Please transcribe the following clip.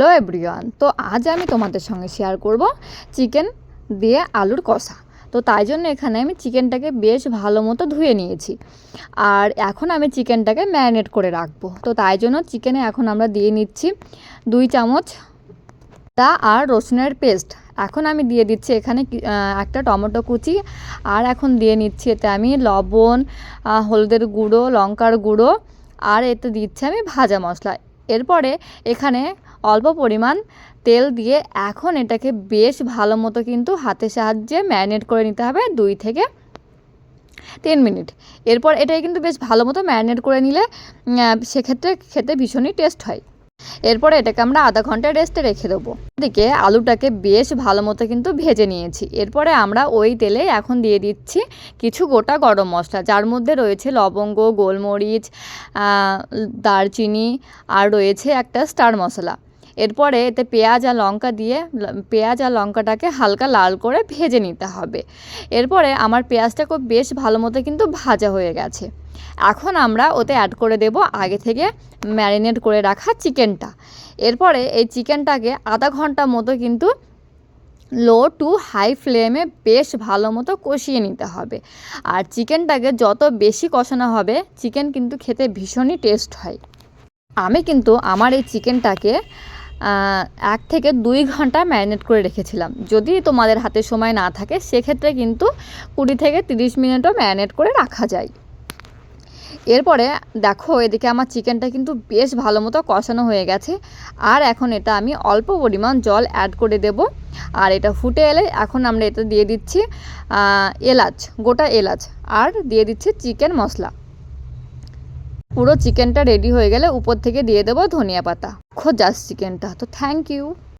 Hello everyone, তো আজ আমি তোমাদের সঙ্গে শেয়ার করব চিকেন দিয়ে আলুর কষা। তো তাই জন্য এখানে আমি চিকেনটাকে বেশ ভালো মতো ধুয়ে নিয়েছি, আর এখন আমি চিকেনটাকে ম্যারিনেট করে রাখবো। তো তাই জন্য চিকেনে এখন আমরা দিয়ে নিচ্ছি 2 চামচ আদা আর রসুনের পেস্ট। এখন আমি দিয়ে দিচ্ছি এখানে একটা টমেটো কুচি, আর এখন দিয়ে নিচ্ছি এতে আমি লবণ, হলুদের গুঁড়ো, লঙ্কার গুঁড়ো, আর এতে দিচ্ছি আমি ভাজা মশলা। এরপরে এখানে অল্প পরিমাণ তেল দিয়ে এখন এটাকে বেশ ভালো মতো কিন্তু হাতের সাহায্যে ম্যারিনেট করে নিতে হবে 2 থেকে 3 মিনিট। এরপর এটাই কিন্তু বেশ ভালো মতো ম্যারিনেট করে নিলে সেক্ষেত্রে খেতে ভীষণই টেস্ট হয়। এরপরে এটাকে আমরা আধা ঘন্টা রেস্টে রেখে দেবো। এদিকে আলুটাকে বেশ ভালো মতো কিন্তু ভেজে নিয়েছি। এরপরে আমরা ওই তেলে এখন দিয়ে দিচ্ছি কিছু গোটা গরম মশলা, যার মধ্যে রয়েছে লবঙ্গ, গোলমরিচ, দারচিনি, আর রয়েছে একটা স্টার মশলা। এরপরে এতে পেঁয়াজ আর লঙ্কা দিয়ে পেঁয়াজ আর লঙ্কাটাকে হালকা লাল করে ভেজে নিতে হবে। এরপরে আমার পেঁয়াজটাকে বেশ ভালো মতো কিন্তু ভাজা হয়ে গেছে। এখন আমরা ওতে অ্যাড করে দেব আগে থেকে ম্যারিনেট করে রাখা চিকেনটা। এরপরে এই চিকেনটাকে আধা ঘন্টা মতো কিন্তু লো টু হাই ফ্লেমে বেশ ভালো মতো কষিয়ে নিতে হবে। আর চিকেনটাকে যত বেশি কষানো হবে চিকেন কিন্তু খেতে ভীষণই টেস্ট হয়। আমি কিন্তু আমার এই চিকেনটাকে 1 থেকে 2 ঘন্টা ম্যারিনেট করে রেখেছিলাম। যদি তোমাদের হাতে সময় না থাকে সেক্ষেত্রে কিন্তু 20 থেকে 30 মিনিটও ম্যারিনেট করে রাখা যায়। এরপরে দেখো এদিকে আমার চিকেনটা কিন্তু বেশ ভালো মতো কষানো হয়ে গেছে, আর এখন এটা আমি অল্প পরিমাণ জল অ্যাড করে দেব। আর এটা ফুটে এলে এখন আমরা এটা দিয়ে দিচ্ছি এলাচ, গোটা এলাচ, আর দিয়ে দিচ্ছি চিকেন মশলা। পুরো চিকেনটা রেডি হয়ে গেলে উপর থেকে দিয়ে দেবো ধনিয়া পাতা। জাস্ট চিকেনটা। তো থ্যাংক ইউ।